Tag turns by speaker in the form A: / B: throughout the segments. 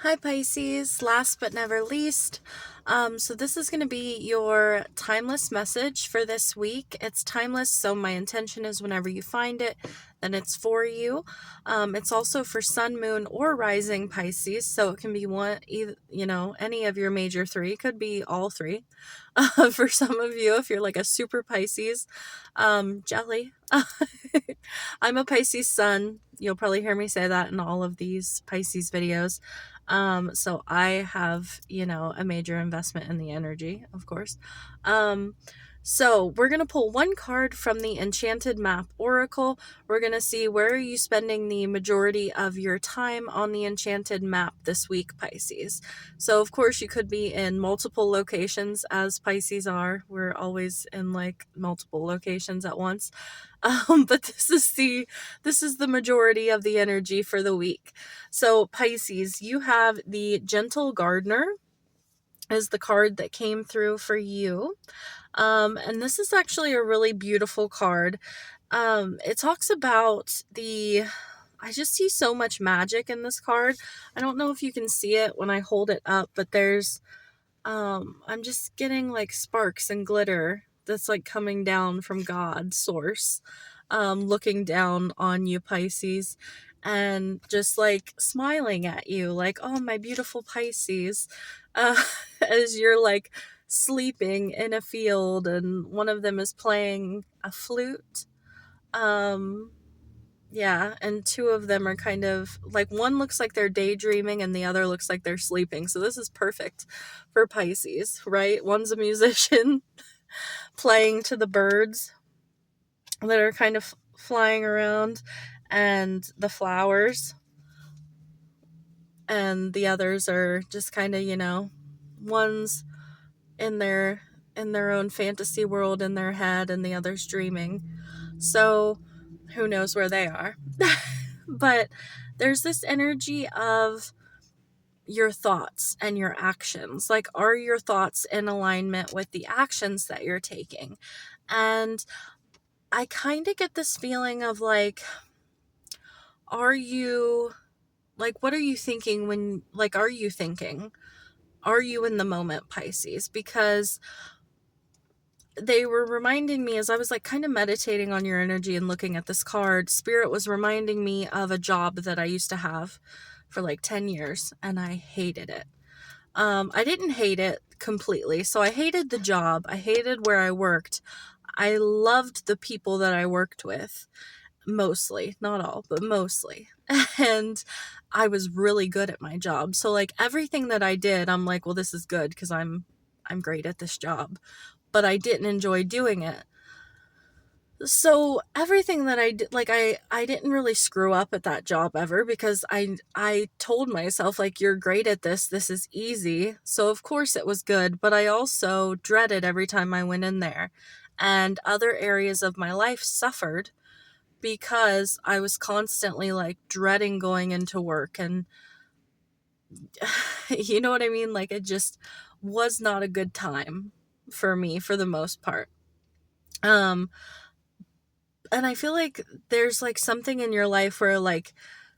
A: Hi Pisces, last but never least. So this is going to be your timeless message for this week. It's timeless, so my intention is whenever you find it, then it's for you. It's also for sun, moon, or rising Pisces, so it can be one, either, any of your major three. Could be all three. For some of you, if you're like a super Pisces, jelly. I'm a Pisces sun. You'll probably hear me say that in all of these Pisces videos. So I have, a major investment in the energy, of course. So we're going to pull one card from the Enchanted Map Oracle. We're going to see where are you spending the majority of your time on the Enchanted Map this week, Pisces. So of course you could be in multiple locations as Pisces are. We're always in like multiple locations at once. But this is the majority of the energy for the week. So Pisces, you have the Gentle Gardener is the card that came through for you. And this is actually a really beautiful card. It talks about I just see so much magic in this card. I don't know if you can see it when I hold it up, but I'm just getting like sparks and glitter that's like coming down from God's source, looking down on you, Pisces, and just like smiling at you, like, oh, my beautiful Pisces, uh, as you're like sleeping in a field and one of them is playing a flute. Yeah, and two of them are kind of like one looks like they're daydreaming and the other looks like they're sleeping. So this is perfect for Pisces, right? One's a musician playing to the birds that are kind of flying around and the flowers, and the others are just kind of, one's in their own fantasy world in their head and the other's dreaming. So who knows where they are. But there's this energy of your thoughts and your actions. Like, are your thoughts in alignment with the actions that you're taking? And I kind of get this feeling of like, are you, like, what are you thinking when, like, are you thinking? Are you in the moment, Pisces? Because they were reminding me as I was like kind of meditating on your energy and looking at this card, Spirit was reminding me of a job that I used to have for like 10 years and I hated it. I didn't hate it completely. So I hated the job. I hated where I worked. I loved the people that I worked with, mostly, not all, but mostly. And I was really good at my job. So like everything that I did, I'm like, well, this is good because I'm great at this job. But I didn't enjoy doing it. So everything that I did, like I didn't really screw up at that job ever because I told myself like, you're great at this is easy. So of course it was good, but I also dreaded every time I went in there, and other areas of my life suffered because I was constantly like dreading going into work, and you know what I mean, like it just was not a good time for me for the most part. And I feel like there's like something in your life where like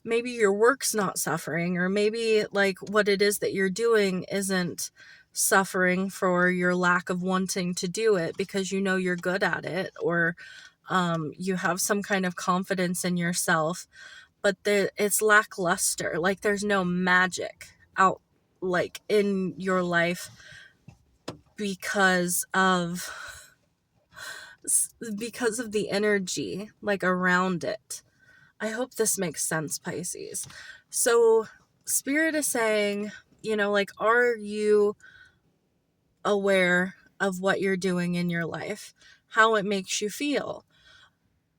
A: maybe your work's not suffering, or maybe like what it is that you're doing isn't suffering for your lack of wanting to do it because you know you're good at it, or you have some kind of confidence in yourself, but it's lackluster. Like there's no magic out like in your life because of the energy like around it. I hope this makes sense, Pisces. So, Spirit is saying, like, are you aware of what you're doing in your life? How it makes you feel?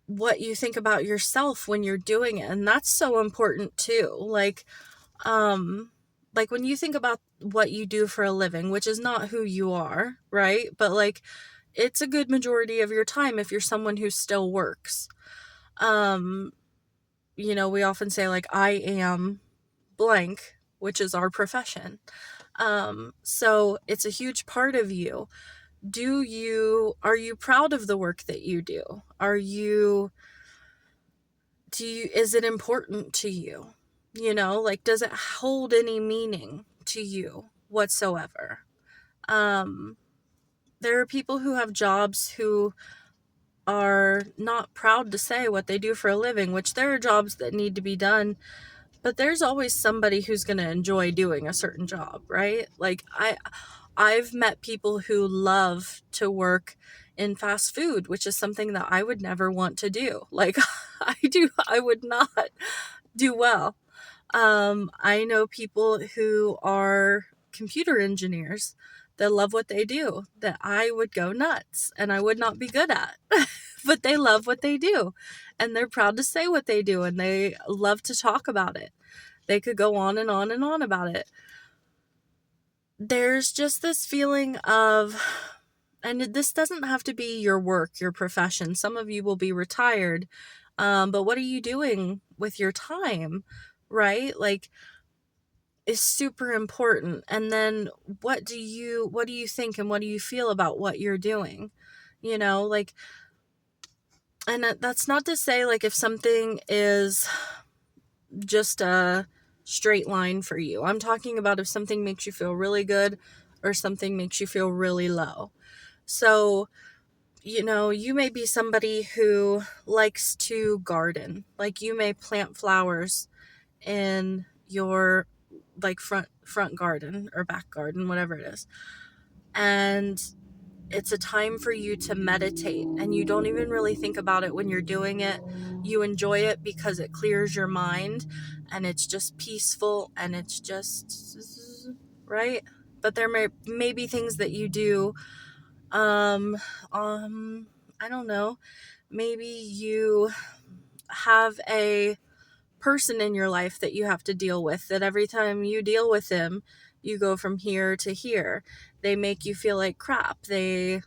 A: What you think about yourself when you're doing it? And that's so important too. Like when you think about what you do for a living, which is not who you are, right? But like it's a good majority of your time if you're someone who still works. We often say like, I am blank, which is our profession. So it's a huge part of you. Are you proud of the work that you do? Is it important to you? Like, does it hold any meaning to you whatsoever? There are people who have jobs who are not proud to say what they do for a living, which there are jobs that need to be done, but there's always somebody who's going to enjoy doing a certain job, right? Like I've met people who love to work in fast food, which is something that I would never want to do. Like I would not do well. I know people who are computer engineers that love what they do that I would go nuts and I would not be good at. But they love what they do and they're proud to say what they do and they love to talk about it. They could go on and on and on about it. There's just this feeling of, and this doesn't have to be your work, your profession. Some of you will be retired, but what are you doing with your time, right? Like, is super important. And then what do you think and what do you feel about what you're doing? Like, and that's not to say like if something is just a straight line for you. I'm talking about if something makes you feel really good or something makes you feel really low. So, you may be somebody who likes to garden. Like you may plant flowers in your like front garden or back garden, whatever it is. And it's a time for you to meditate and you don't even really think about it when you're doing it. You enjoy it because it clears your mind and it's just peaceful and it's just right. But there may be things that you do. I don't know. Maybe you have a person in your life that you have to deal with, that every time you deal with them, you go from here to here. They make you feel like crap. Make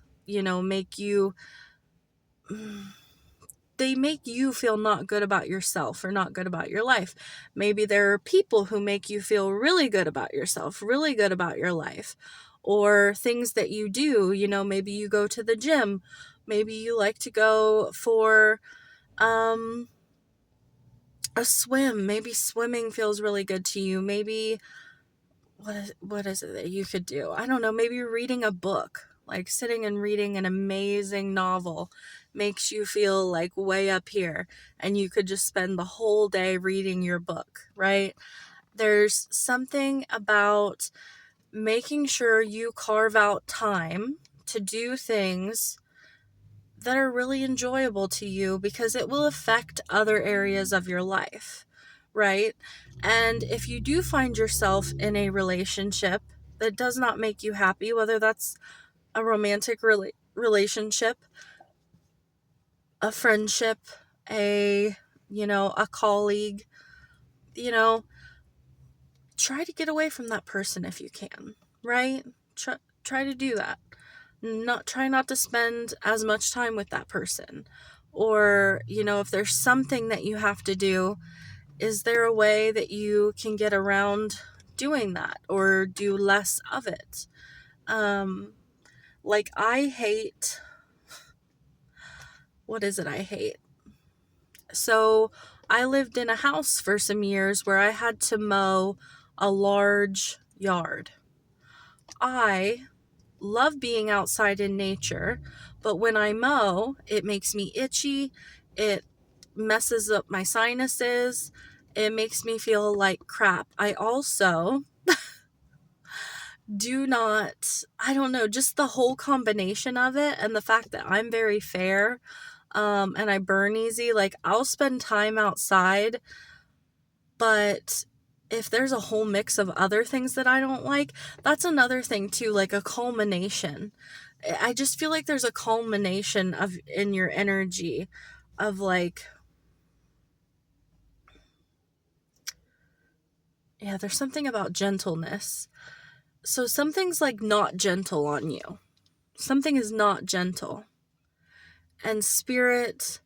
A: you feel not good about yourself or not good about your life. Maybe there are people who make you feel really good about yourself, really good about your life, or things that you do. Maybe you go to the gym. Maybe you like to go for a swim. Maybe swimming feels really good to you. Maybe what is it that you could do? I don't know. Maybe reading a book, like sitting and reading an amazing novel makes you feel like way up here and you could just spend the whole day reading your book, right? There's something about making sure you carve out time to do things that are really enjoyable to you because it will affect other areas of your life, right? And if you do find yourself in a relationship that does not make you happy, whether that's a romantic relationship, a friendship, a colleague, you know, try to get away from that person if you can, right? Try to do that. Try not to spend as much time with that person. Or, if there's something that you have to do, is there a way that you can get around doing that or do less of it? Like I hate, what is it I hate? So I lived in a house for some years where I had to mow a large yard. I love being outside in nature, but when I mow, it makes me itchy. It messes up my sinuses. It makes me feel like crap. I also do not, I don't know, just the whole combination of it and the fact that I'm very fair, and I burn easy. Like I'll spend time outside, but if there's a whole mix of other things that I don't like, that's another thing too, like a culmination. I just feel like there's a culmination of in your energy of like, yeah, there's something about gentleness. So something's like not gentle on you. Something is not gentle. And spirit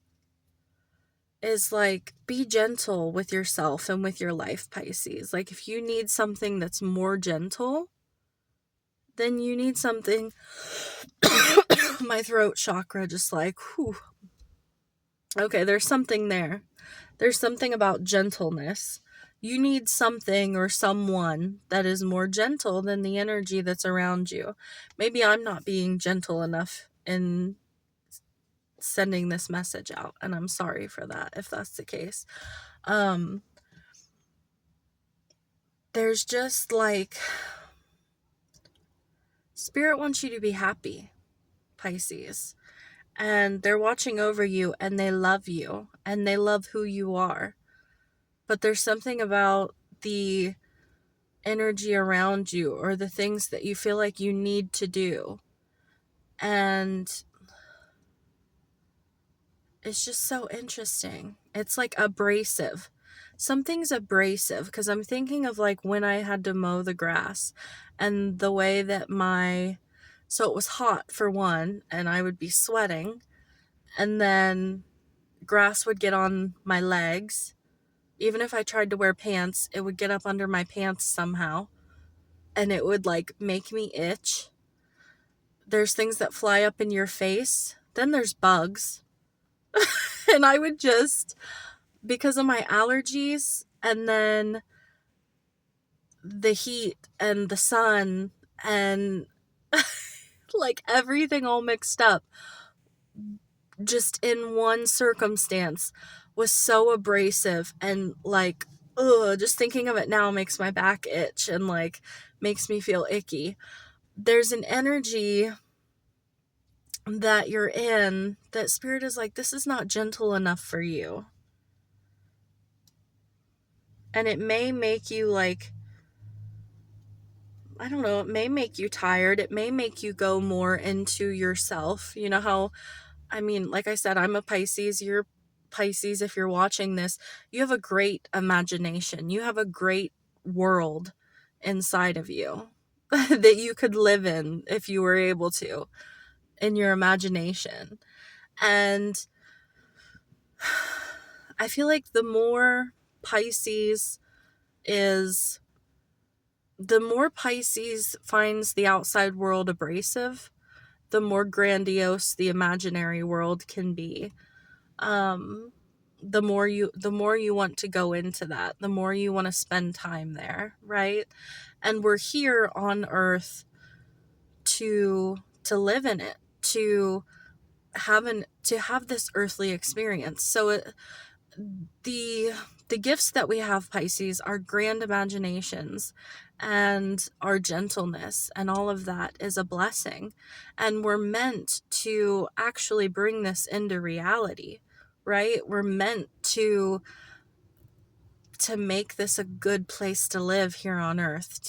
A: is like, be gentle with yourself and with your life, Pisces. Like if you need something that's more gentle, then you need something. My throat chakra just like, whew. Okay, there's something there. There's something about gentleness You need something or someone that is more gentle than the energy that's around you. Maybe I'm not being gentle enough in sending this message out, and I'm sorry for that if that's the case. There's just like, Spirit wants you to be happy, Pisces. And they're watching over you, and they love you, and they love who you are. But there's something about the energy around you or the things that you feel like you need to do. And it's just so interesting. It's like abrasive. Something's abrasive, because I'm thinking of like when I had to mow the grass and the way that so it was hot for one, and I would be sweating, and then grass would get on my legs. Even if I tried to wear pants, it would get up under my pants somehow, and it would like make me itch. There's things that fly up in your face. Then there's bugs. And I would just, because of my allergies, and then the heat and the sun and like everything all mixed up, just in one circumstance, was so abrasive. And like, just thinking of it now makes my back itch and like makes me feel icky. There's an energy that you're in that Spirit is like, this is not gentle enough for you. And it may make you like, I don't know, it may make you tired. It may make you go more into yourself. You know how, I mean, like I said, I'm a Pisces. You're Pisces. If you're watching this, you have a great imagination. You have a great world inside of you that you could live in if you were able to, in your imagination. And I feel like the more Pisces finds the outside world abrasive, the more grandiose the imaginary world can be. The more you want to go into that, the more you want to spend time there, right? And we're here on Earth to live in it, to have this earthly experience. So the gifts that we have, Pisces, are grand imaginations, and our gentleness, and all of that is a blessing. And we're meant to actually bring this into reality, right? We're meant to make this a good place to live here on Earth.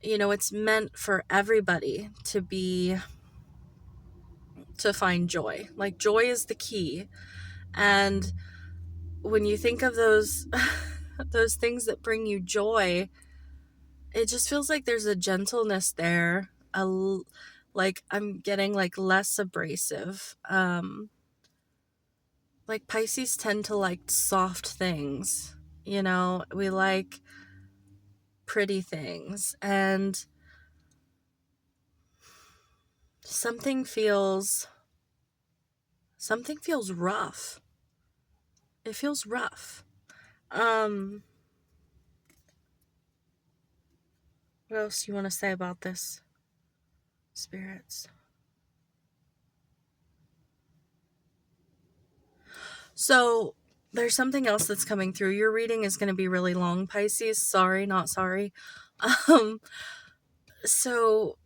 A: It's meant for everybody to find joy. Like, joy is the key. And when you think of those those things that bring you joy, it just feels like there's a gentleness there, like I'm getting like less abrasive. Like Pisces tend to like soft things, we like pretty things, and something feels rough. It feels rough. What else do you want to say about this, spirits? So there's something else that's coming through. Your reading is going to be really long, Pisces. Sorry, not sorry. So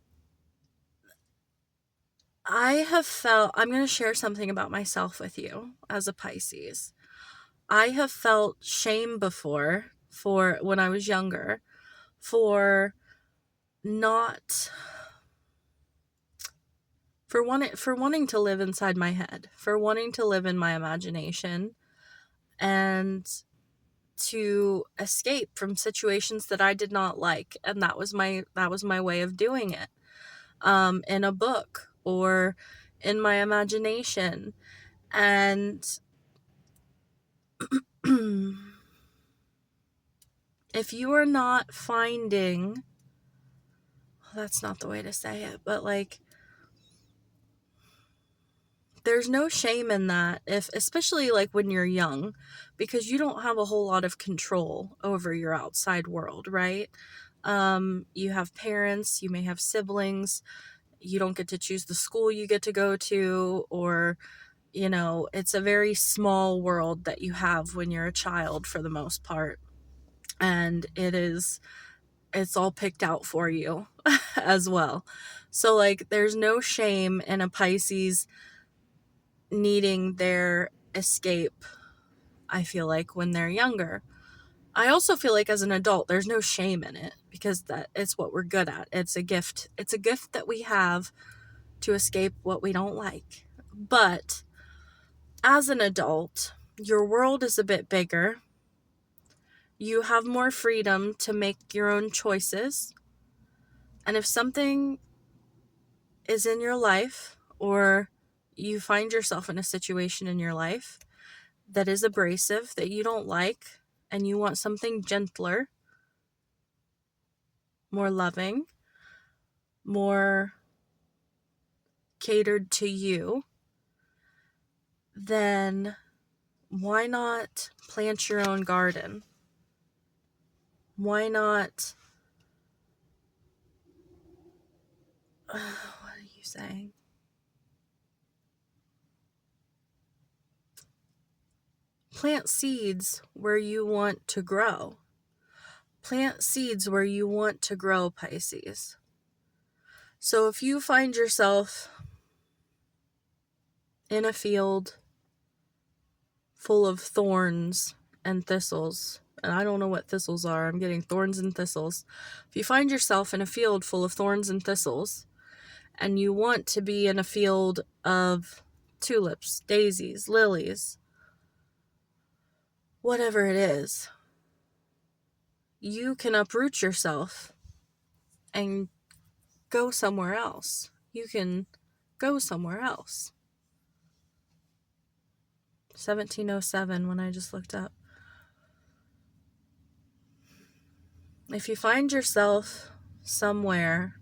A: I'm going to share something about myself with you as a Pisces. I have felt shame before, for when I was younger, for not, for wanting to live inside my head, for wanting to live in my imagination, and to escape from situations that I did not like. And that was my way of doing it, in a book or in my imagination. And if you are not finding, that's not the way to say it, but like, there's no shame in that, if especially like when you're young, because you don't have a whole lot of control over your outside world, right? You have parents, you may have siblings, you don't get to choose the school you get to go to, or it's a very small world that you have when you're a child for the most part. And it's all picked out for you as well. So like there's no shame in a Pisces needing their escape, I feel like, when they're younger. I also feel like as an adult there's no shame in it, because that it's what we're good at. It's a gift. It's a gift that we have to escape what we don't like. But as an adult, your world is a bit bigger. You have more freedom to make your own choices. And if something is in your life, or you find yourself in a situation in your life that is abrasive, that you don't like, and you want something gentler, more loving, more catered to you, then why not plant your own garden? Why not, what are you saying? Plant seeds where you want to grow. Plant seeds where you want to grow, Pisces. So if you find yourself in a field full of thorns and thistles, and I don't know what thistles are, I'm getting thorns and thistles. If you find yourself in a field full of thorns and thistles, and you want to be in a field of tulips, daisies, lilies, whatever it is, you can uproot yourself and go somewhere else. You can go somewhere else. 1707, when I just looked up. If you find yourself somewhere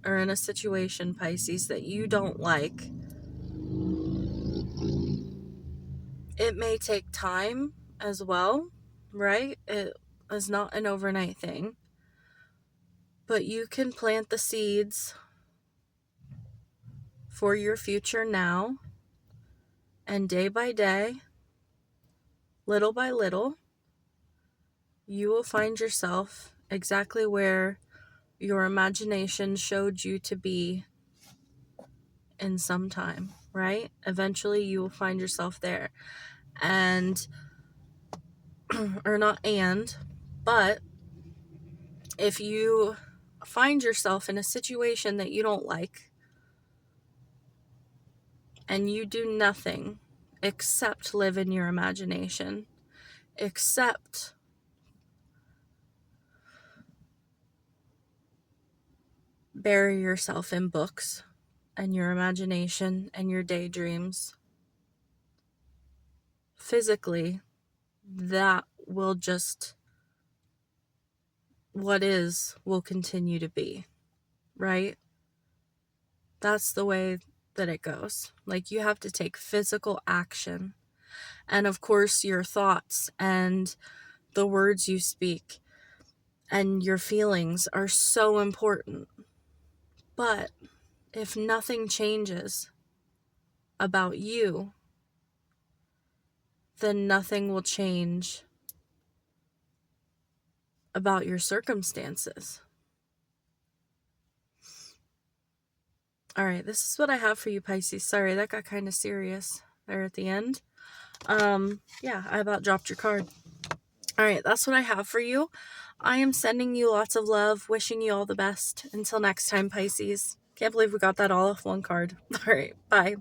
A: or in a situation, Pisces, that you don't like, it may take time as well, right? It is not an overnight thing. But you can plant the seeds for your future now, and day by day, little by little, you will find yourself exactly where your imagination showed you to be in some time, right? Eventually you will find yourself there. And, or not but if you find yourself in a situation that you don't like, and you do nothing except live in your imagination, except bury yourself in books and your imagination and your daydreams, physically, that will just, what is, will continue to be, right? That's the way that it goes. Like, you have to take physical action. And of course, your thoughts and the words you speak and your feelings are so important. But if nothing changes about you, then nothing will change about your circumstances. All right, this is what I have for you, Pisces. Sorry, that got kind of serious there at the end. Yeah, I about dropped your card. All right, that's what I have for you. I am sending you lots of love, wishing you all the best. Until next time, Pisces. Can't believe we got that all off one card. All right, bye.